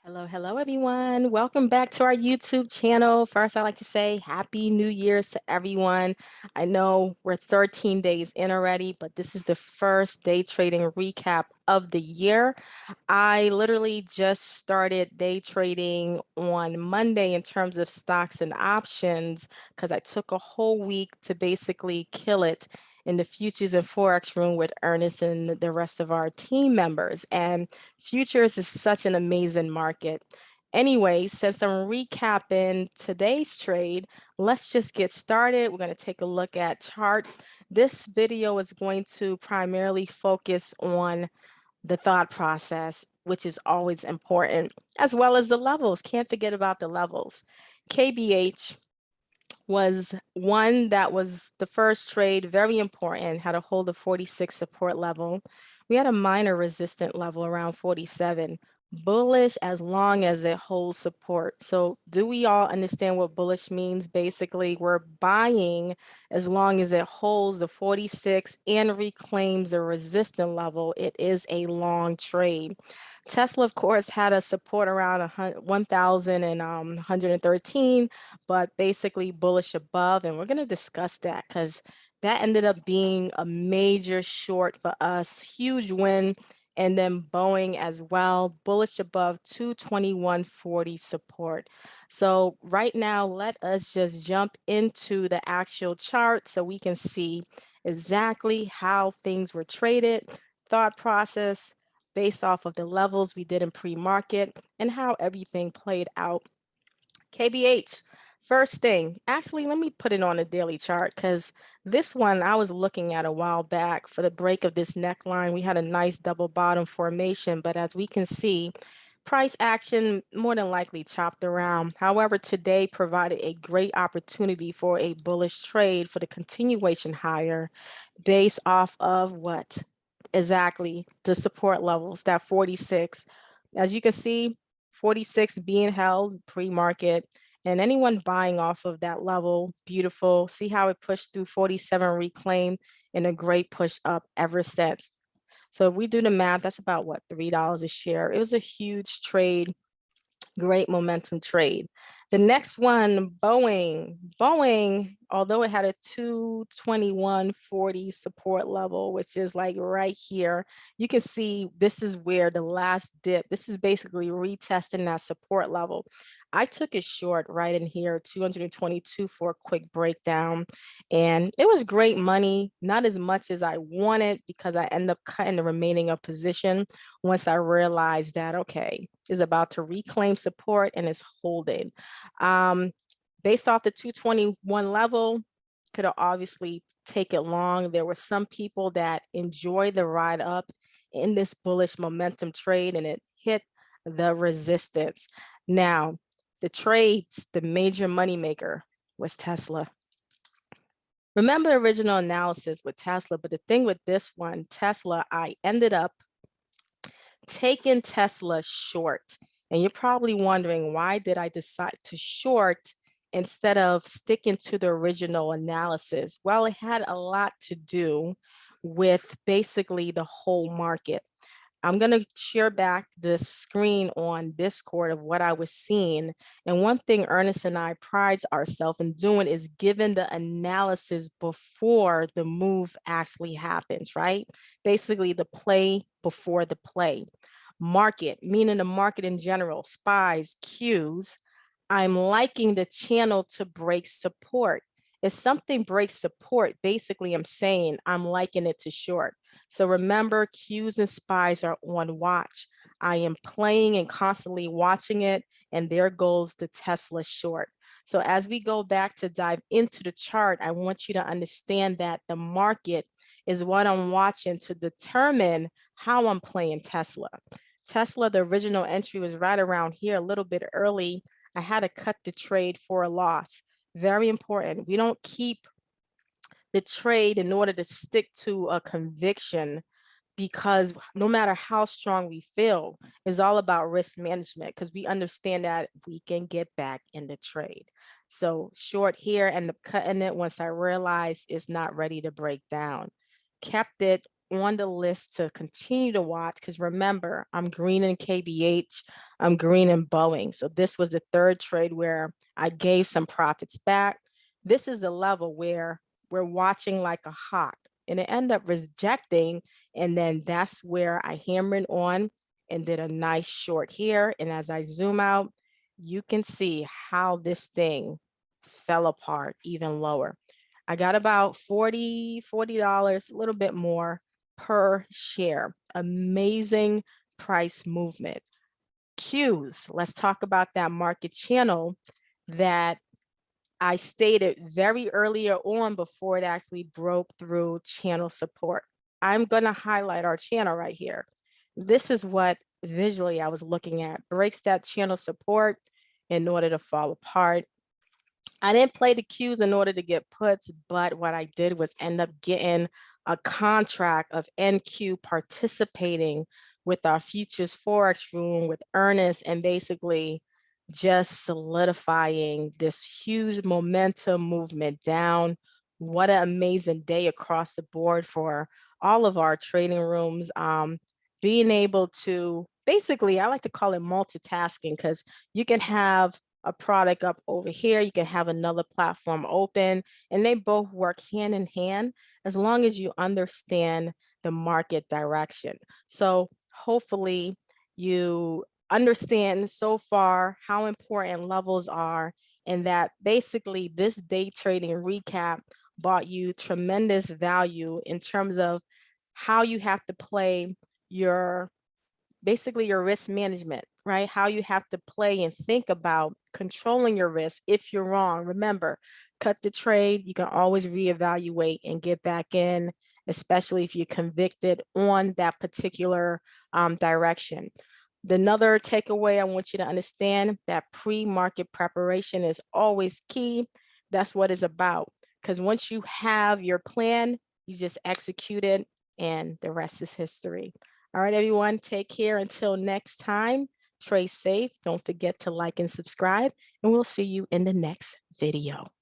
Hello, everyone. Welcome back to our YouTube channel. First, I'd like to say Happy New Year's to everyone. I know we're 13 days in already, but this is the first day trading recap of the year. I literally just started day trading on Monday in terms of stocks and options because I took a whole week to basically kill it in the futures and forex room with Ernest and the rest of our team members. And futures is such an amazing market. Anyway, since I'm recapping today's trade, let's just get started. We're going to take a look at charts. This video is going to primarily focus on the thought process, which is always important, as well as the levels. Can't forget about the levels. KBH was one that was the first trade, very important, had a hold of 46 support level. We had a minor resistant level around 47. Bullish as long as it holds support. So do we all understand what bullish means? Basically, we're buying as long as it holds the 46 and reclaims the resistant level. It is a long trade. Tesla, of course, had a support around 1,113, but basically bullish above. And we're going to discuss that because that ended up being a major short for us. Huge win. And then Boeing as well, bullish above 221.40 support. So right now, let us just jump into the actual chart so we can see exactly how things were traded, thought process, based off of the levels we did in pre-market and how everything played out. KBH, first thing, actually, let me put it on a daily chart because this one I was looking at a while back for the break of this neckline. We had a nice double bottom formation, but as we can see, price action more than likely chopped around. However, today provided a great opportunity for a bullish trade for the continuation higher based off of what? Exactly, the support levels, that 46. As you can see, 46 being held pre-market, and anyone buying off of that level, beautiful. See how it pushed through 47 reclaimed and a great push up ever since. So if we do the math, that's about what, $3 a share. It was a huge trade, great momentum trade. The next one, Boeing. Boeing, although it had a 221.40 support level, which is like right here, you can see this is where the last dip, this is basically retesting that support level. I took it short right in here, 222 for a quick breakdown. And it was great money, not as much as I wanted because I end up cutting the remaining of position once I realized that, okay, is about to reclaim support and is holding. Based off the 221 level, could have obviously taken long. There were some people that enjoyed the ride up in this bullish momentum trade and it hit the resistance. Now, the trades, the major moneymaker was Tesla. Remember the original analysis with Tesla, but the thing with this one, Tesla, I ended up taking Tesla short. And you're probably wondering, why did I decide to short instead of sticking to the original analysis? Well, it had a lot to do with basically the whole market. I'm going to share back the screen on Discord of what I was seeing. And one thing Ernest and I pride ourselves in doing is giving the analysis before the move actually happens, right? Basically, the play before the play. Market, meaning the market in general, spies, cues. I'm liking the channel to break support. If something breaks support, basically I'm saying I'm liking it to short. So remember, cues and spies are on watch. I am playing and constantly watching it, and there goes the Tesla short. So as we go back to dive into the chart, I want you to understand that the market is what I'm watching to determine how I'm playing Tesla. Tesla, the original entry was right around here, a little bit early. I had to cut the trade for a loss. Very important. We don't keep the trade in order to stick to a conviction because no matter how strong we feel, it's all about risk management because we understand that we can get back in the trade. So short here and cutting it once I realized it's not ready to break down. Kept it on the list to continue to watch because remember, I'm green in KBH, I'm green in Boeing. So this was the third trade where I gave some profits back. This is the level where we're watching like a hawk and it ended up rejecting. And then that's where I hammered on and did a nice short here. And as I zoom out, you can see how this thing fell apart even lower. I got about $40, a little bit more per share. Amazing price movement. Cues, let's talk about that market channel that I stated very earlier on before it actually broke through channel support. I'm going to highlight our channel right here. This is what visually I was looking at. Breaks that channel support in order to fall apart. I didn't play the cues in order to get puts, but what I did was end up getting a contract of NQ participating with our futures forex room with Ernest and basically just solidifying this huge momentum movement down. What an amazing day across the board for all of our trading rooms. Being able to basically, I like to call it multitasking because you can have a product up over here, you can have another platform open, and they both work hand in hand as long as you understand the market direction. So hopefully you understand so far how important levels are and that basically this day trading recap brought you tremendous value in terms of how you have to play your basically your risk management, right? How you have to play and think about controlling your risk if you're wrong. Remember, cut the trade. You can always reevaluate and get back in, especially if you're convicted on that particular direction. Another takeaway I want you to understand that pre-market preparation is always key. That's what it's about. Because once you have your plan, you just execute it and the rest is history. All right, everyone, take care until next time. Trade safe. Don't forget to like and subscribe, and we'll see you in the next video.